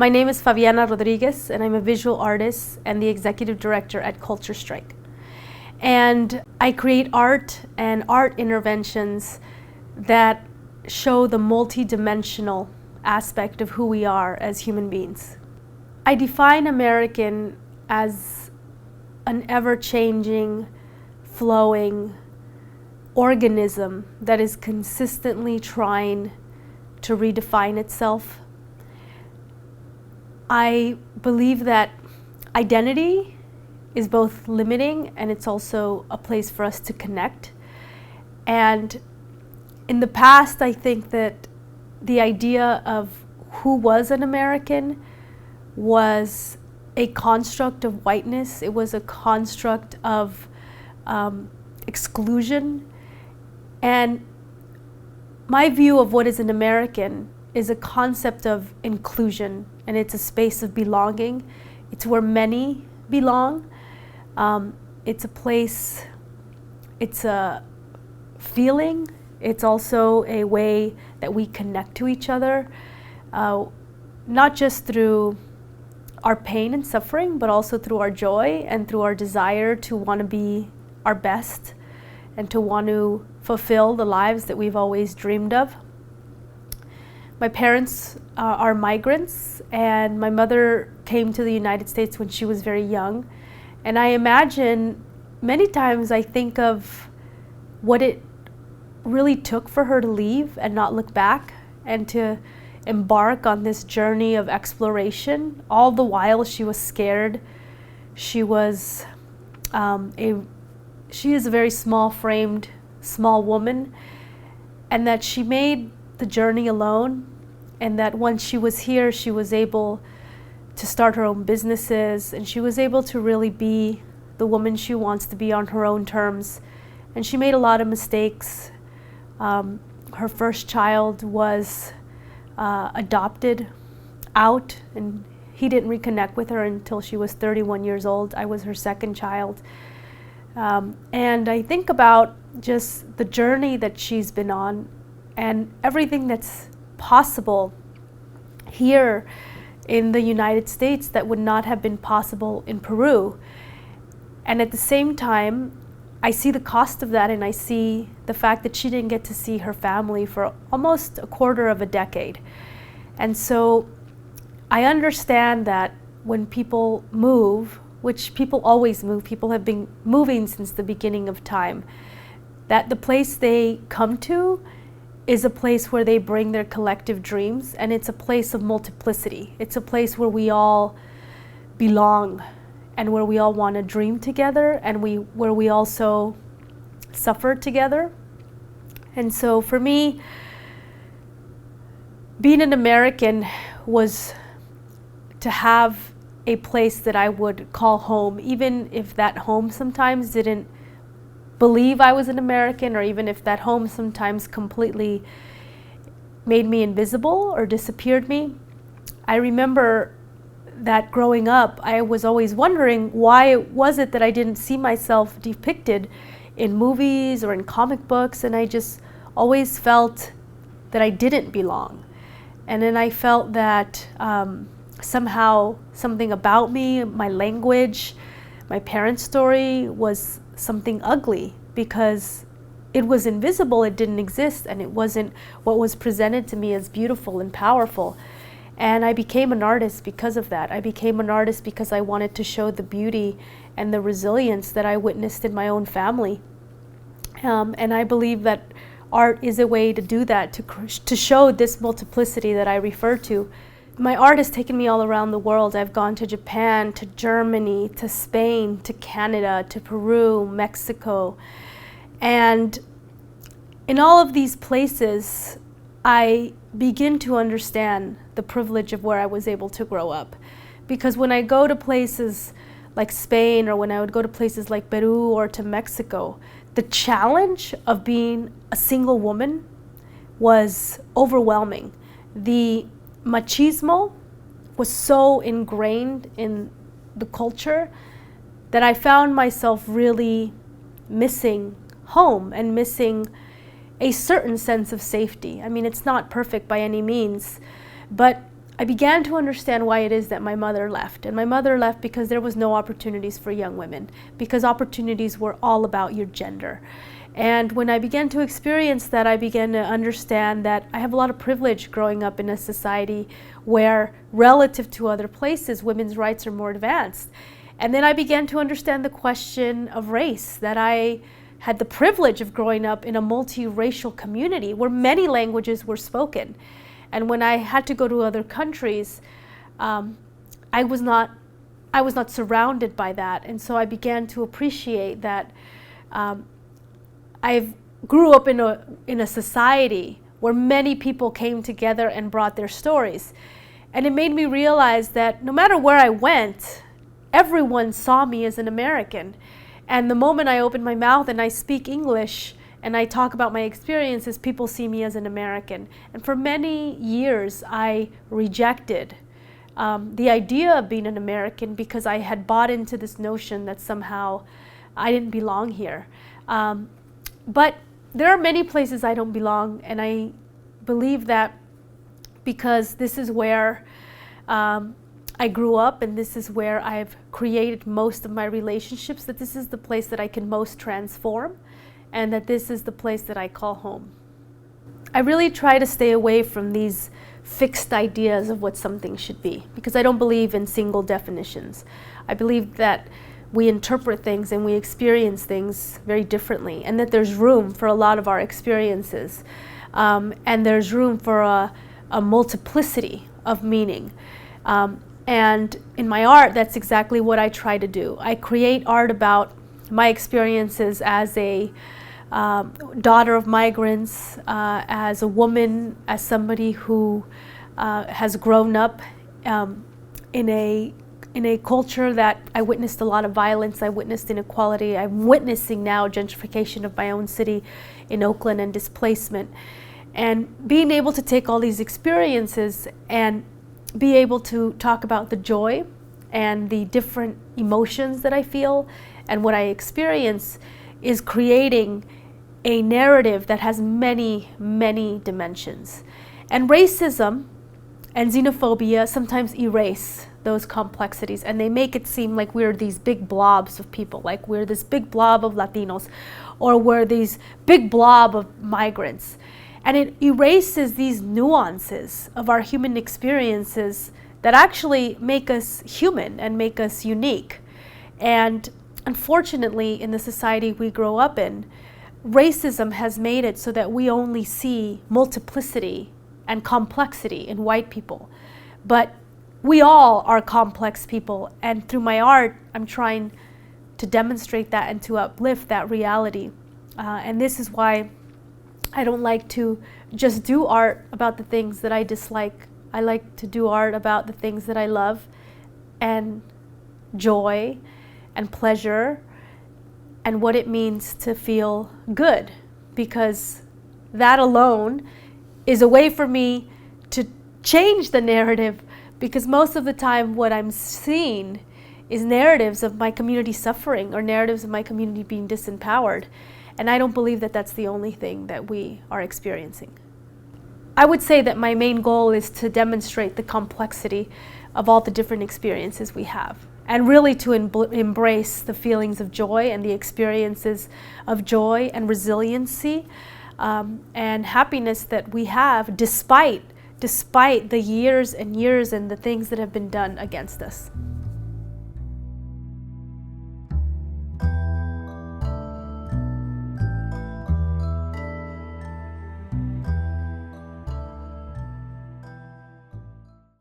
My name is Favianna Rodriguez, and I'm a visual artist and the executive director at Culture Strike. And I create art and art interventions that show the multi-dimensional aspect of who we are as human beings. I define American as an ever-changing, flowing organism that is consistently trying to redefine itself. I believe that identity is both limiting and it's also a place for us to connect. And in the past, I think that the idea of who was an American was a construct of whiteness. It was a construct of exclusion. And my view of what is an American is a concept of inclusion, and it's a space of belonging. It's where many belong. It's a place, it's a feeling. It's also a way that we connect to each other, not just through our pain and suffering, but also through our joy and through our desire to want to be our best and to want to fulfill the lives that we've always dreamed of. My parents are migrants, and my mother came to the United States when she was very young. And I imagine, many times I think of what it really took for her to leave and not look back and to embark on this journey of exploration. All the while she was scared. She is a very small-framed, small woman, and that she made the journey alone, and that once she was here, she was able to start her own businesses, and she was able to really be the woman she wants to be on her own terms. And she made a lot of mistakes. Her first child was adopted out, and he didn't reconnect with her until she was 31 years old. I was her second child. And I think about just the journey that she's been on and everything that's possible here in the United States that would not have been possible in Peru. And at the same time, I see the cost of that, and I see the fact that she didn't get to see her family for almost a quarter of a decade. And so I understand that when people move, which people always move, people have been moving since the beginning of time, that the place they come to is a place where they bring their collective dreams, and it's a place of multiplicity. It's a place where we all belong and where we all want to dream together, and where we also suffer together. And so for me, being an American was to have a place that I would call home, even if that home sometimes didn't believe I was an American, or even if that home sometimes completely made me invisible or disappeared me. I remember that growing up, I was always wondering why was it that I didn't see myself depicted in movies or in comic books, and I just always felt that I didn't belong. And then I felt that somehow something about me, my language, my parents' story was something ugly because it was invisible, it didn't exist, and it wasn't what was presented to me as beautiful and powerful. And I became an artist because of that. I became an artist because I wanted to show the beauty and the resilience that I witnessed in my own family. And I believe that art is a way to do that, to show this multiplicity that I refer to. My art has taken me all around the world. I've gone to Japan, to Germany, to Spain, to Canada, to Peru, Mexico. And in all of these places, I begin to understand the privilege of where I was able to grow up. Because when I go to places like Spain, or when I would go to places like Peru or to Mexico, the challenge of being a single woman was overwhelming. The machismo was so ingrained in the culture that I found myself really missing home and missing a certain sense of safety. I mean, it's not perfect by any means, but I began to understand why it is that my mother left. And my mother left because there was no opportunities for young women, because opportunities were all about your gender. And when I began to experience that, I began to understand that I have a lot of privilege growing up in a society where, relative to other places, women's rights are more advanced. And then I began to understand the question of race, that I had the privilege of growing up in a multiracial community where many languages were spoken. And when I had to go to other countries, I was not surrounded by that. And so I began to appreciate that I grew up in a society where many people came together and brought their stories. And it made me realize that no matter where I went, everyone saw me as an American. And the moment I open my mouth and I speak English and I talk about my experiences, people see me as an American. And for many years, I rejected the idea of being an American because I had bought into this notion that somehow I didn't belong here. But there are many places I don't belong, and I believe that because this is where I grew up and this is where I've created most of my relationships, that this is the place that I can most transform, and that this is the place that I call home. I really try to stay away from these fixed ideas of what something should be, because I don't believe in single definitions. I believe that we interpret things and we experience things very differently, and that there's room for a lot of our experiences, and there's room for a multiplicity of meaning. And in my art, that's exactly what I try to do. I create art about my experiences as a daughter of migrants, as a woman, as somebody who has grown up in a culture that I witnessed a lot of violence, I witnessed inequality, I'm witnessing now gentrification of my own city in Oakland and displacement. And being able to take all these experiences and be able to talk about the joy and the different emotions that I feel and what I experience is creating a narrative that has many, many dimensions. And racism and xenophobia sometimes erase those complexities, and they make it seem like we're these big blobs of people, like we're this big blob of Latinos, or we're these big blob of migrants. And it erases these nuances of our human experiences that actually make us human and make us unique. And unfortunately, in the society we grow up in, racism has made it so that we only see multiplicity and complexity in white people. But we all are complex people, and through my art, I'm trying to demonstrate that and to uplift that reality. And this is why I don't like to just do art about the things that I dislike. I like to do art about the things that I love, and joy and pleasure, and what it means to feel good, because that alone is a way for me to change the narrative, because most of the time what I'm seeing is narratives of my community suffering or narratives of my community being disempowered. And I don't believe that that's the only thing that we are experiencing. I would say that my main goal is to demonstrate the complexity of all the different experiences we have, and really to embrace the feelings of joy and the experiences of joy and resiliency and happiness that we have despite the years and years and the things that have been done against us.